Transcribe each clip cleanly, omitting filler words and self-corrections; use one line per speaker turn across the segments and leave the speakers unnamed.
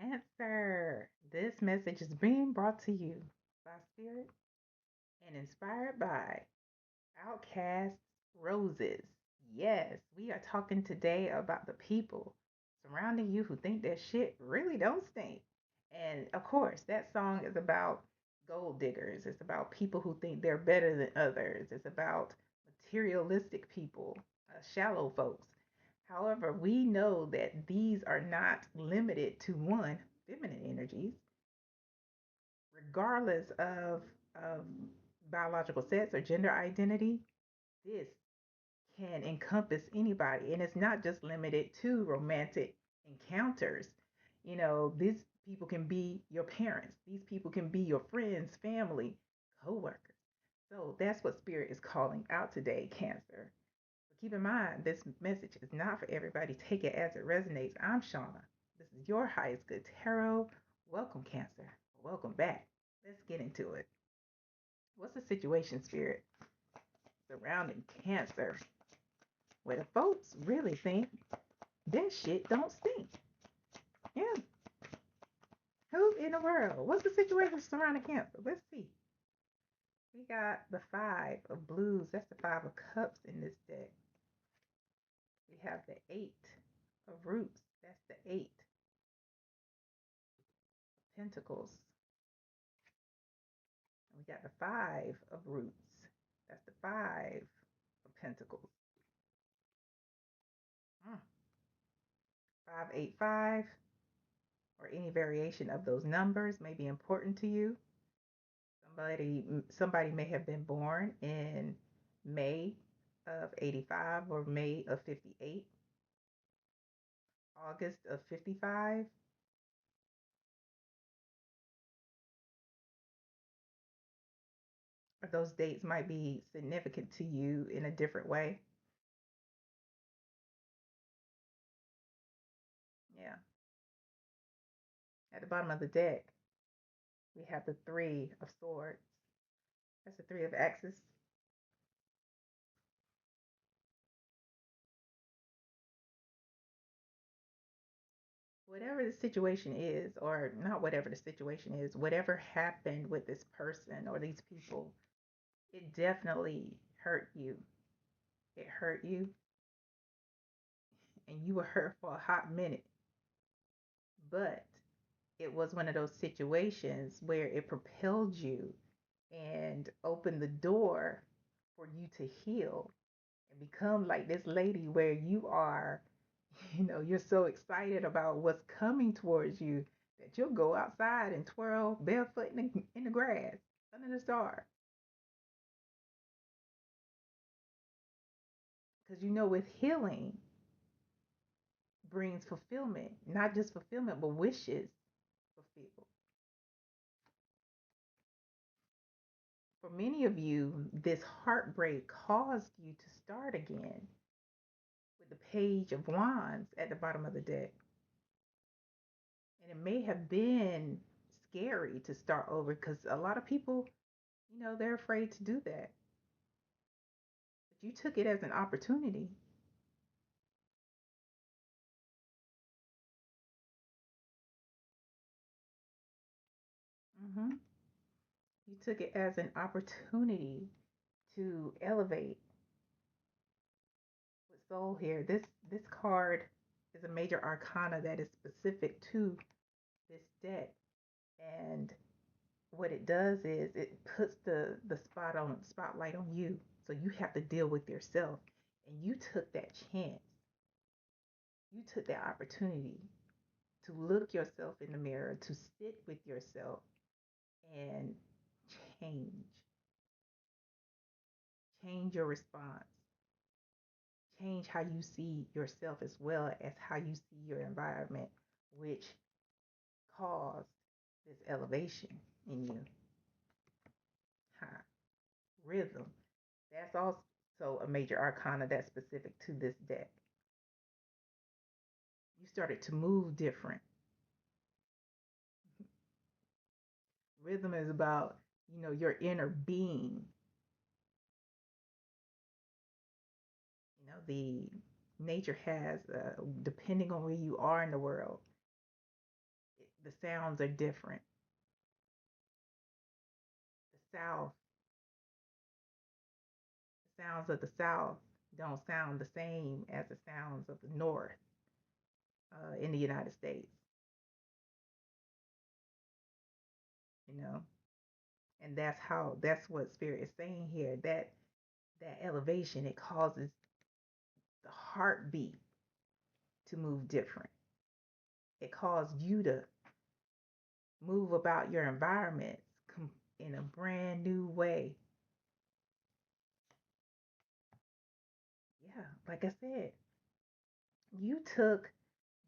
Answer. This message is being brought to you by Spirit and inspired by Outcast Roses. Yes, we are talking today about the people surrounding you who think that shit really don't stink. And of course, that song is about gold diggers. It's about people who think they're better than others. It's about materialistic people, shallow folks. However, we know that these are not limited to one, feminine energies, regardless of biological sex or gender identity. This can encompass anybody, and it's not just limited to romantic encounters. These people can be your parents, these people can be your friends, family, co-workers. So that's what Spirit is calling out today, Cancer. But keep in mind, this message is not for everybody. Take it as it resonates. I'm Shauna. This is your highest good tarot. Welcome, Cancer. Welcome back. Let's get into it. What's the situation, Spirit, surrounding Cancer, where the folks really think that shit don't stink? Yeah. Who in the world? What's the situation surrounding Cancer? Let's see. We got the Five of Blues. That's the Five of Cups in this deck. We have the Eight of Roots. That's the Eight of Pentacles. And we got the Five of Roots. That's the Five of Pentacles. 585 or any variation of those numbers may be important to you. Somebody may have been born in May of 85 or May of 58, August of 55. Or those dates might be significant to you in a different way. Yeah. At the bottom of the deck, we have the Three of Swords. That's the Three of Axes. Whatever the situation is, or not whatever the situation is, whatever happened with this person or these people, it definitely hurt you. It hurt you, and you were hurt for a hot minute. But it was one of those situations where it propelled you and opened the door for you to heal and become like this lady where you are, you're so excited about what's coming towards you that you'll go outside and twirl barefoot in the grass under the stars. Because with healing brings fulfillment, not just fulfillment, but wishes fulfilled. For many of you, this heartbreak caused you to start again with the Page of Wands at the bottom of the deck. And it may have been scary to start over because a lot of people, they're afraid to do that. But you took it as an opportunity. hmm You took it as an opportunity to elevate with soul here. This card is a major arcana that is specific to this deck. And what it does is it puts the spotlight on you. So you have to deal with yourself. And you took that chance. You took that opportunity to look yourself in the mirror, to sit with yourself and change. Change your response. Change how you see yourself as well as how you see your environment, which caused this elevation in you. Rhythm. That's also a major arcana that's specific to this deck. You started to move different. Rhythm is about, your inner being. The nature has, depending on where you are in the world, The sounds are different. The South, the sounds of the South don't sound the same as the sounds of the North in the United States, you know. And that's what Spirit is saying here. That elevation, it causes the heartbeat to move different. It caused you to move about your environment in a brand new way. Yeah, like I said, you took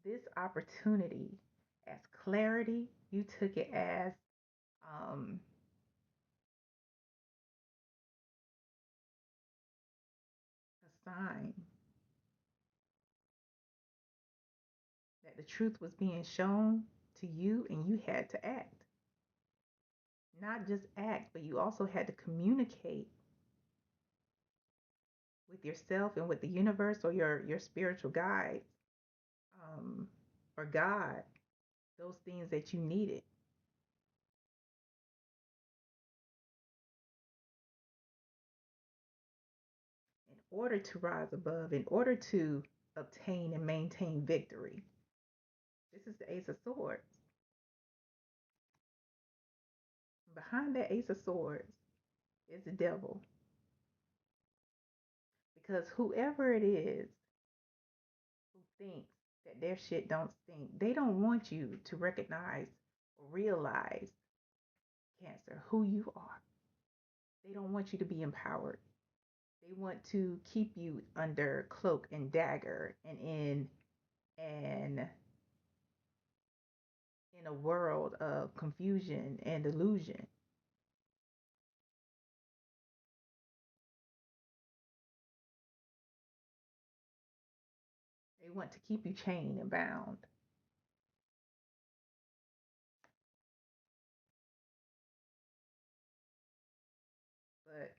this opportunity as clarity. You took it as um, a sign that the truth was being shown to you, and you had to act. Not just act, but you also had to communicate with yourself and with the universe or your spiritual guides, um, or God, those things that you needed in order to rise above, in order to obtain and maintain victory. This is the Ace of Swords. Behind that Ace of Swords is the devil. Because whoever it is who thinks that their shit don't stink, they don't want you to recognize or realize, Cancer, who you are. They don't want you to be empowered. They want to keep you under cloak and dagger and and in a world of confusion and illusion. They want to keep you chained and bound. But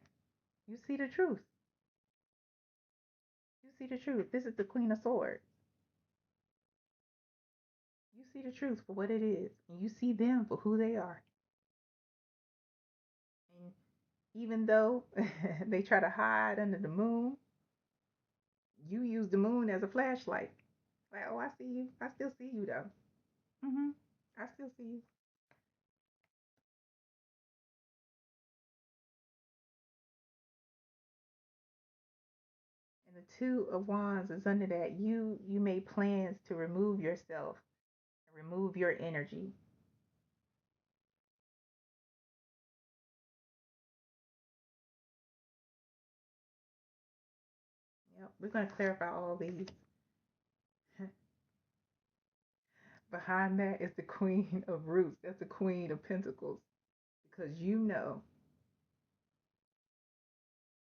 you see the truth. You see the truth. This is the Queen of Swords. You see the truth for what it is, and you see them for who they are. And even though they try to hide under the moon, you use the moon as a flashlight. Like, oh, I see you. I still see you though. I still see you. And the Two of Wands is under that. You made plans to remove yourself and remove your energy. Yep, we're gonna clarify all these. Behind that is the Queen of Roots. That's the Queen of Pentacles. Because you know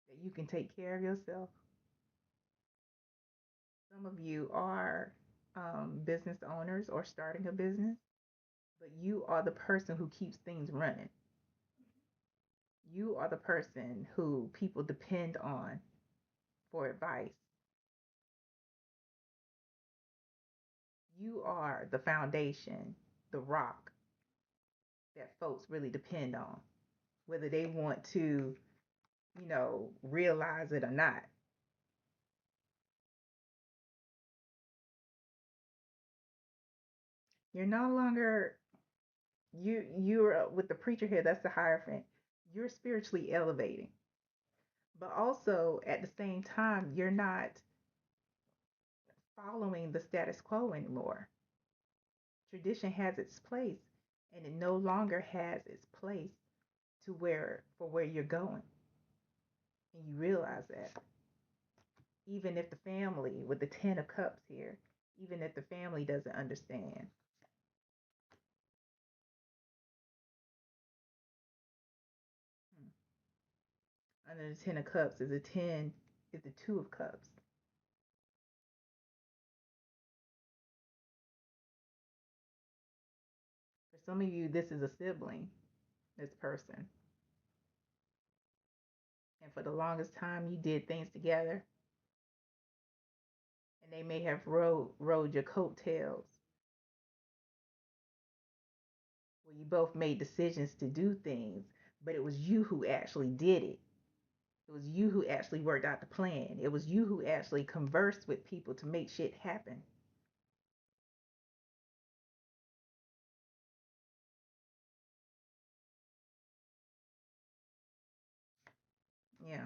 that you can take care of yourself. Some of you are business owners or starting a business, but you are the person who keeps things running. You are the person who people depend on for advice. You are the foundation, the rock that folks really depend on, whether they want to, realize it or not. You're no longer you're with the preacher here, that's the Hierophant. You're spiritually elevating. But also at the same time, you're not following the status quo anymore. Tradition has its place and it no longer has its place to where you're going. And you realize that. Even if the family with the 10 of cups here, even if the family doesn't understand. Hmm. Under the 10 of cups is a 10 is the 2 of cups. For some of you, this is a sibling, this person. And for the longest time, you did things together, and they may have rode your coattails. You both made decisions to do things, but it was you who actually did it. It was you who actually worked out the plan. It was you who actually conversed with people to make shit happen. Yeah,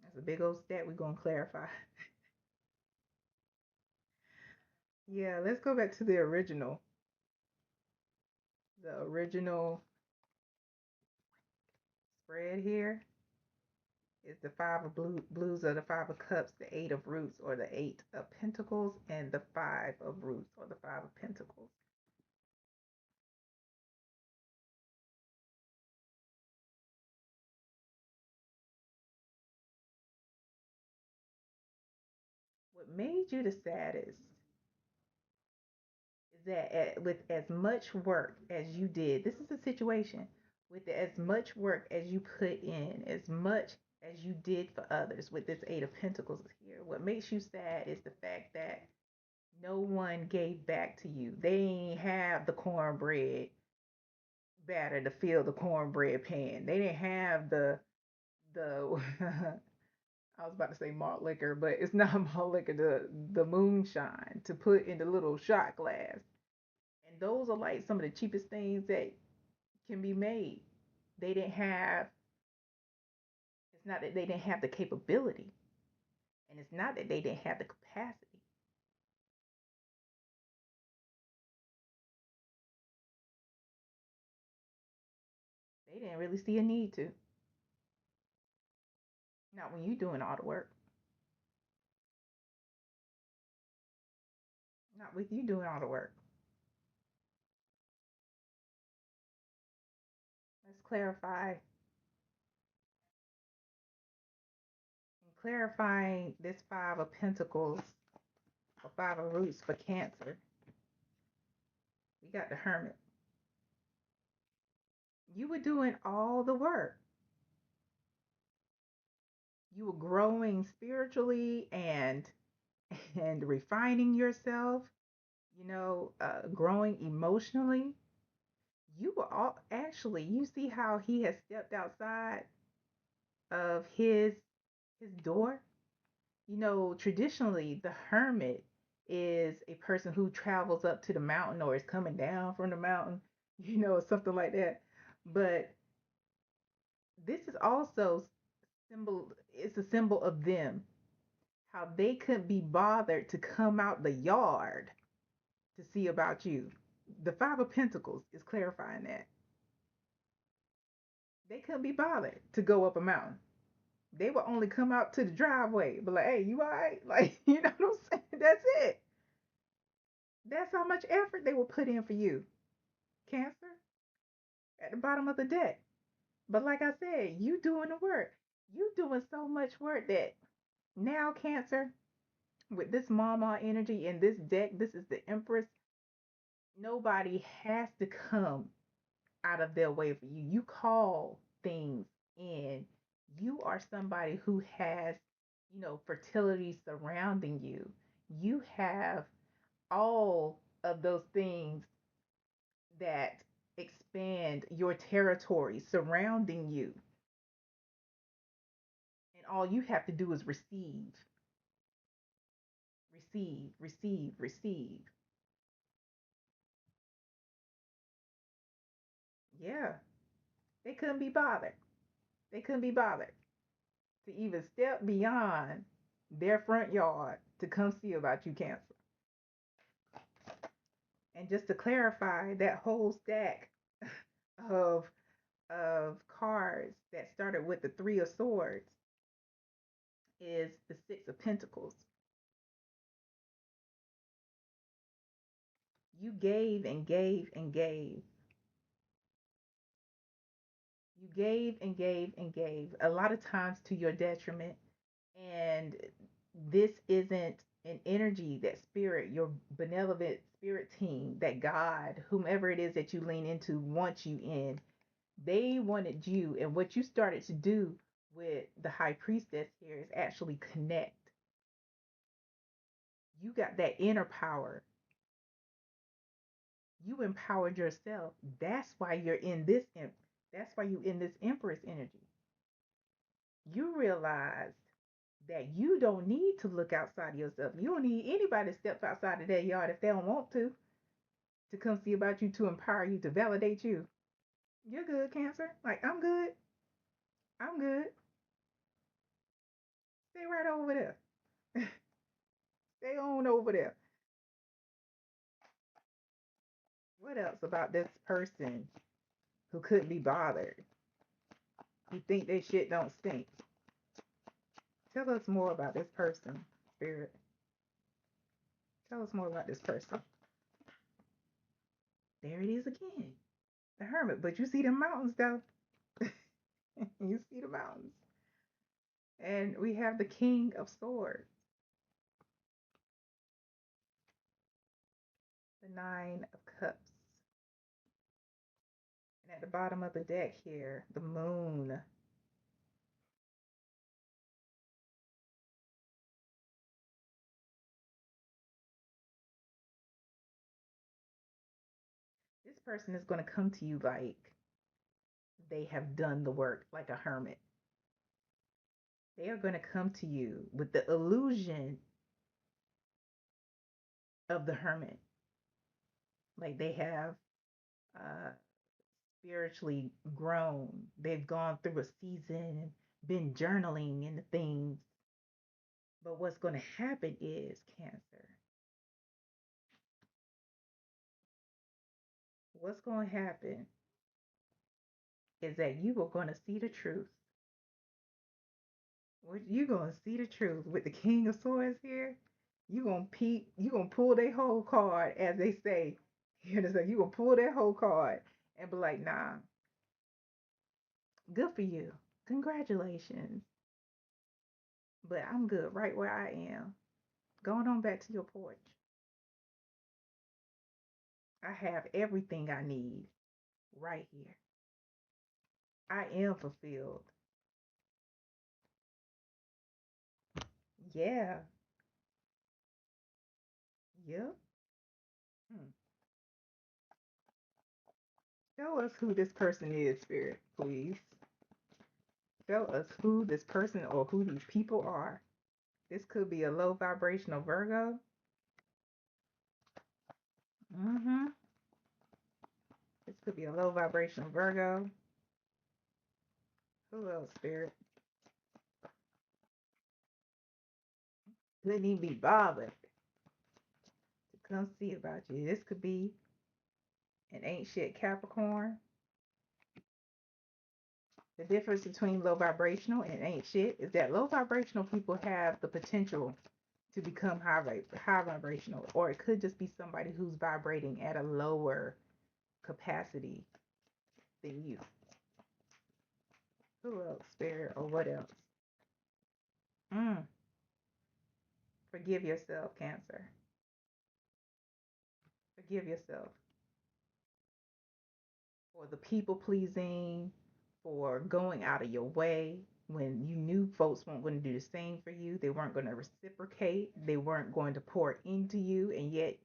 that's a big old stat we're going to clarify. Yeah, let's go back to the original. The original spread here is the five of blues or the five of cups, the eight of roots or the eight of pentacles, and the five of roots or the five of pentacles. What made you the saddest is that with as much work as you did, this is a situation with as much work as you put in, as much as you did for others with this eight of pentacles here. What makes you sad is the fact that no one gave back to you. They ain't have the cornbread batter to fill the cornbread pan. They didn't have the I was about to say malt liquor, but it's not malt liquor, the moonshine to put in the little shot glass. And those are like some of the cheapest things that can be made. They didn't have, it's not that they didn't have the capability, and it's not that they didn't have the capacity. They didn't really see a need to. Not when you doing all the work. Not with you doing all the work. Let's clarify. In clarifying this five of pentacles or five of roots for Cancer, we got the hermit. You were doing all the work. You were growing spiritually and refining yourself, growing emotionally. You were all actually, you see how he has stepped outside of his door? Traditionally the hermit is a person who travels up to the mountain or is coming down from the mountain, something like that. But this is also symbol it's a symbol of them, how they couldn't be bothered to come out the yard to see about you. The five of pentacles is clarifying that they couldn't be bothered to go up a mountain. They would only come out to the driveway, but like, hey, you all right? Like, you know what I'm saying? That's it. That's how much effort they will put in for you, Cancer, at the bottom of the deck. But like I said, you doing the work. You doing so much work that now, Cancer, with this mama energy in this deck, this is the Empress. Nobody has to come out of their way for you. You call things in. You are somebody who has, fertility surrounding you. You have all of those things that expand your territory surrounding you. And all you have to do is receive, receive, receive, receive. Yeah, they couldn't be bothered. They couldn't be bothered to even step beyond their front yard to come see about you, Cancer. And just to clarify, that whole stack of cards that started with the Three of Swords is the Six of Pentacles. You gave and gave and gave. You gave and gave and gave, a lot of times to your detriment. And this isn't an energy that spirit, your benevolent spirit team, that God, whomever it is that you lean into, wants you in. They wanted you. And what you started to do with the high priestess here is actually connect. You got that inner power. You empowered yourself. That's why you're in this. That's why you in this Empress energy. You realized that you don't need to look outside of yourself. You don't need anybody to step outside of their yard if they don't want to come see about you, to empower you, to validate you. You're good, Cancer. Like, I'm good. I'm good. Stay right over there. Stay on over there. What else about this person who couldn't be bothered? Who think they shit don't stink? Tell us more about this person, Spirit. Tell us more about this person. There it is again. The Hermit. But you see the mountains, though. You see the mountains. And we have the King of Swords. The Nine of Cups. And at the bottom of the deck here, the Moon. This person is going to come to you like they have done the work, like a hermit. They are going to come to you with the illusion of the hermit. Like they have uh, spiritually grown. They've gone through a season, been journaling into things. But what's going to happen is, Cancer, what's going to happen is that you are going to see the truth. What you gonna see the truth with the King of Swords here? You gonna peep. You gonna pull their whole card, as they say. You understand? You gonna pull their whole card and be like, "Nah, good for you. Congratulations. But I'm good right where I am. Going on back to your porch. I have everything I need right here. I am fulfilled. Yeah. Yep. Hmm. Tell us who this person is, Spirit, please. Tell us who this person or who these people are. This could be a low vibrational Virgo. Mm-hmm. This could be a low vibrational Virgo. Who else, Spirit? Couldn't even be bothered to come see about you. This could be an ain't shit Capricorn. The difference between low vibrational and ain't shit is that low vibrational people have the potential to become high vibrational, or it could just be somebody who's vibrating at a lower capacity than you. Who else, Spirit, or what else? Mm. Forgive yourself, Cancer. Forgive yourself for the people pleasing, for going out of your way when you knew folks weren't going to do the same for you. They weren't going to reciprocate. They weren't going to pour into you, and yet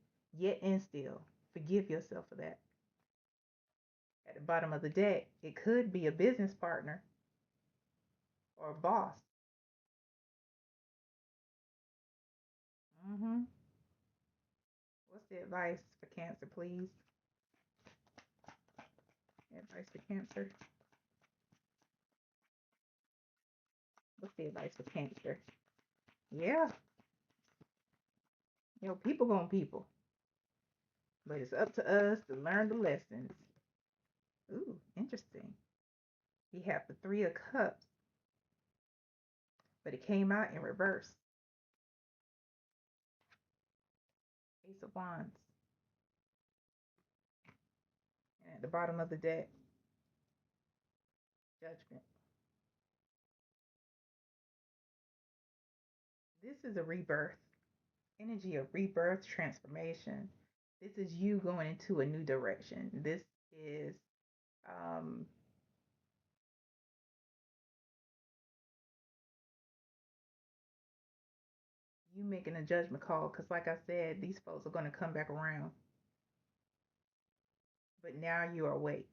and still, forgive yourself for that. At the bottom of the deck, it could be a business partner or a boss. Mm-hmm. What's the advice for Cancer, please? Advice for Cancer. What's the advice for Cancer? Yeah, people gonna people. But it's up to us to learn the lessons. Ooh, interesting. We have the Three of Cups, but it came out in reverse. Ace of Wands. And at the bottom of the deck, Judgment. This is a rebirth. Energy of rebirth, transformation. This is you going into a new direction. This is um, you making a judgment call, because like I said, these folks are going to come back around. but now you are awake.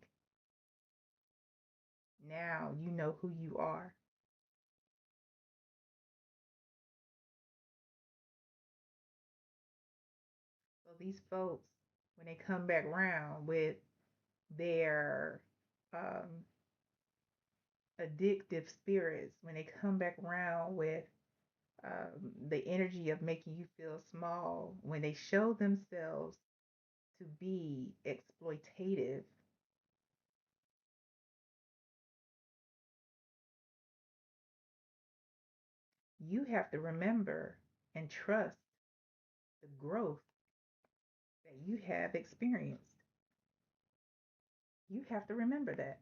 Now you know who you are. So these folks, when they come back around with their um, addictive spirits, when they come back around with the energy of making you feel small, when they show themselves to be exploitative, you have to remember and trust the growth that you have experienced. You have to remember that.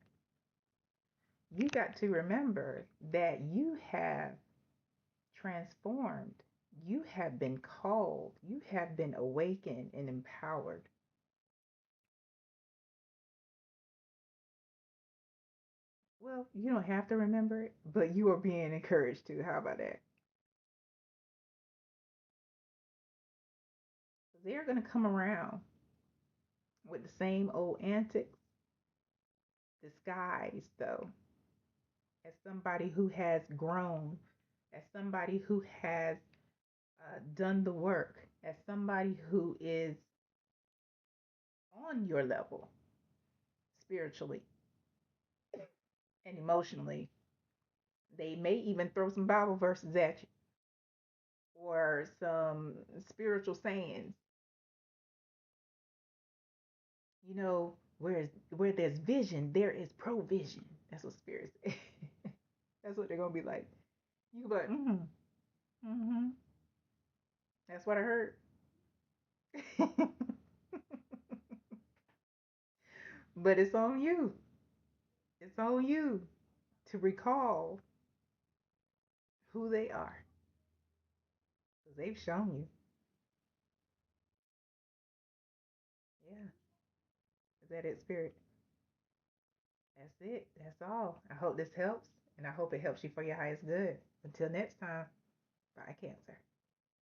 You got to remember that you have transformed. You have been called. You have been awakened and empowered. Well, you don't have to remember it, but you are being encouraged to. How about that? They're going to come around with the same old antics, disguised though, as somebody who has grown, as somebody who has done the work, as somebody who is on your level spiritually and emotionally. They may even throw some Bible verses at you or some spiritual sayings. Where there's vision, there is provision. That's what spirits say. That's what they're gonna be like. You be like, mm-hmm. That's what I heard. But it's on you. It's on you to recall who they are. Because they've shown you. Yeah. Is that it, spirit? That's it. That's all. I hope this helps. And I hope it helps you for your highest good. Until next time, bye, Cancer.